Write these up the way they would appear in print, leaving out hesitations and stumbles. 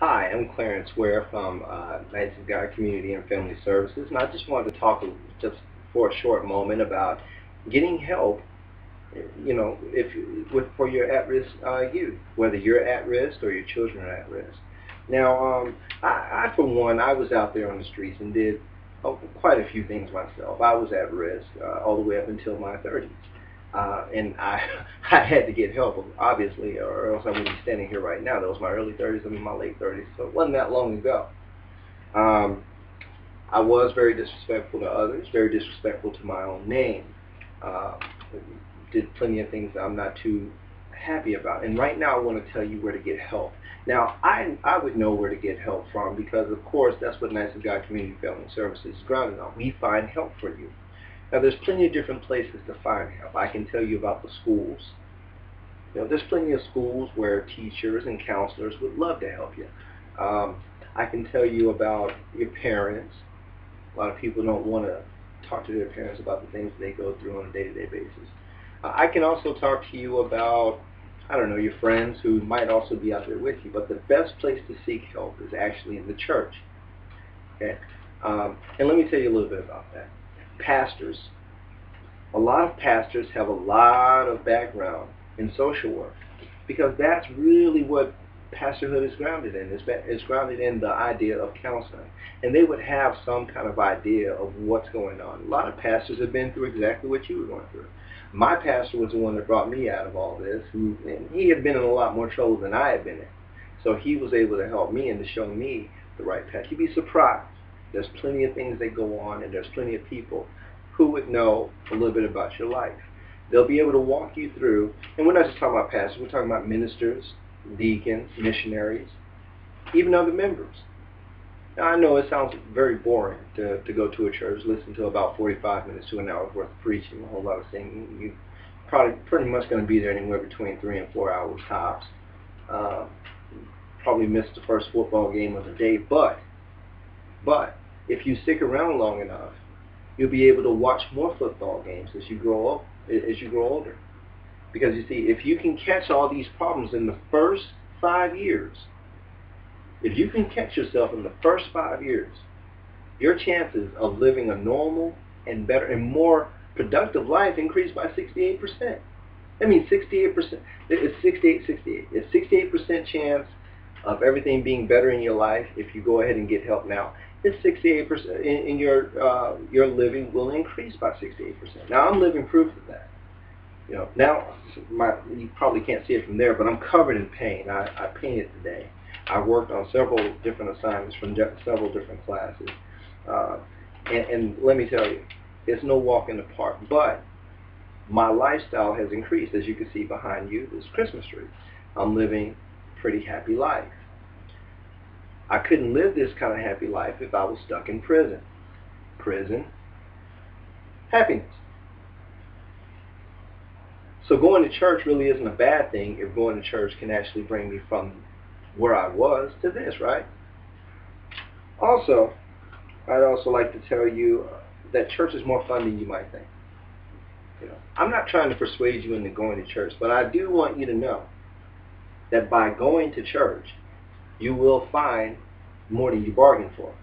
Hi, I'm Clarence Ware from Knights of God Community and Family Services, and I just wanted to talk just for a short moment about getting help. If for your at-risk youth, whether you're at risk or your children are at risk. Now, I for one, I was out there on the streets and did quite a few things myself. I was at risk all the way up until my 30s. And I I had to get help, obviously, or else I wouldn't be standing here right now. That was my early 30s. I'm in my late 30s, so it wasn't that long ago. Um, I was very disrespectful to others, very disrespectful to my own name. Uh, did plenty of things that I'm not too happy about. And right now, I want to tell you where to get help. Now, I would know where to get help from because, of course, that's what Knights of God Community Family Services is grounded on. We find help for you. Now, there's plenty of different places to find help. I can tell you about the schools. There's plenty of schools where teachers and counselors would love to help you. Um, I can tell you about your parents. A lot of people don't want to talk to their parents about the things they go through on a day-to-day basis. I can also talk to you about, I don't know, your friends who might also be out there with you. But the best place to seek help is actually in the church. Okay, and let me tell you a little bit about that. Pastors. A lot of pastors have a lot of background in social work because that's really what pastorhood is grounded in. It's grounded in the idea of counseling. And they would have some kind of idea of what's going on. A lot of pastors have been through exactly what you were going through. My pastor was the one that brought me out of all this, and he had been in a lot more trouble than I had been in. So he was able to help me and to show me the right path. You'd be surprised. There's plenty of things that go on, and there's plenty of people who would know a little bit about your life. They'll be able to walk you through, and we're not just talking about pastors, we're talking about ministers, deacons, missionaries, even other members. Now, I know it sounds very boring to go to a church, listen to about 45 minutes to an hour worth of preaching, a whole lot of singing. You probably pretty much going to be there anywhere between 3 and 4 hours tops. Uh, Probably missed the first football game of the day, but if you stick around long enough, you'll be able to watch more football games as you grow up, as you grow older. Because you see, if you can catch all these problems in the first 5 years, if you can catch yourself in the first 5 years, your chances of living a normal and better and more productive life increase by 68%. That means 68%. It's 68, 68. It's 68% chance of everything being better in your life if you go ahead and get help now. It's 68% in your living will increase by 68%. Now I'm living proof of that. Now you probably can't see it from there, but I'm covered in paint. I painted today. I worked on several different assignments from several different classes, uh, and let me tell you, it's no walk in the park. But my lifestyle has increased, as you can see behind you, this Christmas tree. I'm living a pretty happy life. I couldn't live this kind of happy life if I was stuck in prison. Prison, happiness. So going to church really isn't a bad thing if going to church can actually bring me from where I was to this, right? Also, I'd also like to tell you that church is more fun than you might think. I'm not trying to persuade you into going to church, but I do want you to know that by going to church, you will find more than you bargained for.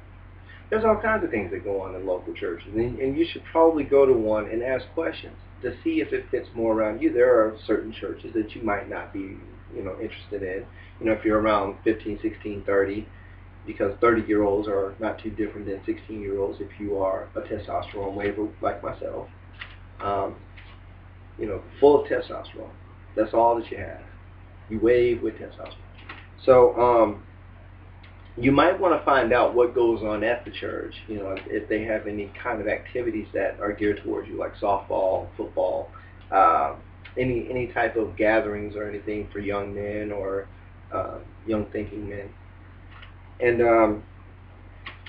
There's all kinds of things that go on in local churches, and you should probably go to one and ask questions to see if it fits more around you. There are certain churches that you might not be, interested in. If you're around 15, 16, 30, because 30-year-olds are not too different than 16-year-olds if you are a testosterone waver like myself. Um, Full of testosterone. That's all that you have. You wave with testosterone. So, you might want to find out what goes on at the church, if they have any kind of activities that are geared towards you, like softball, football, uh, any type of gatherings or anything for young men or young thinking men. And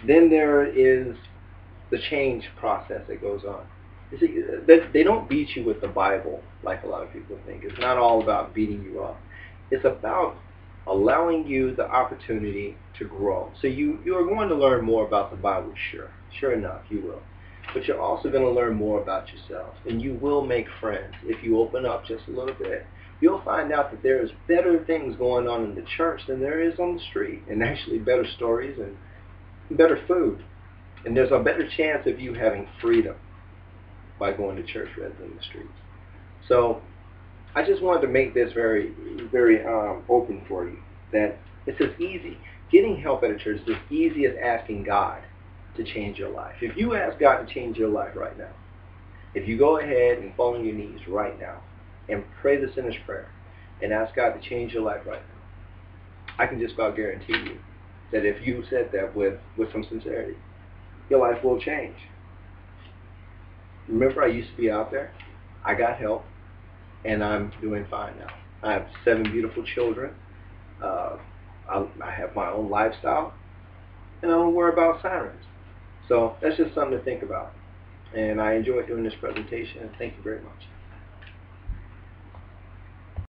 then there is the change process that goes on. You see, they don't beat you with the Bible like a lot of people think. It's not all about beating you up. It's about allowing you the opportunity to grow. So you are going to learn more about the Bible, sure enough, you will. But you're also going to learn more about yourself, and you will make friends if you open up just a little bit. you'll find out that there's better things going on in the church than there is on the street, and actually better stories and better food. And there's a better chance of you having freedom by going to church rather than the streets. So I just wanted to make this very, very open for you, that it's as easy. Getting help at a church is as easy as asking God to change your life. If you ask God to change your life right now, if you go ahead and fall on your knees right now and pray the sinner's prayer and ask God to change your life right now, I can just about guarantee you that if you said that with some sincerity, your life will change. Remember, I used to be out there. I got help, and I'm doing fine now. I have 7 beautiful children. I have my own lifestyle, and I don't worry about sirens. So that's just something to think about. And I enjoyed doing this presentation, and thank you very much.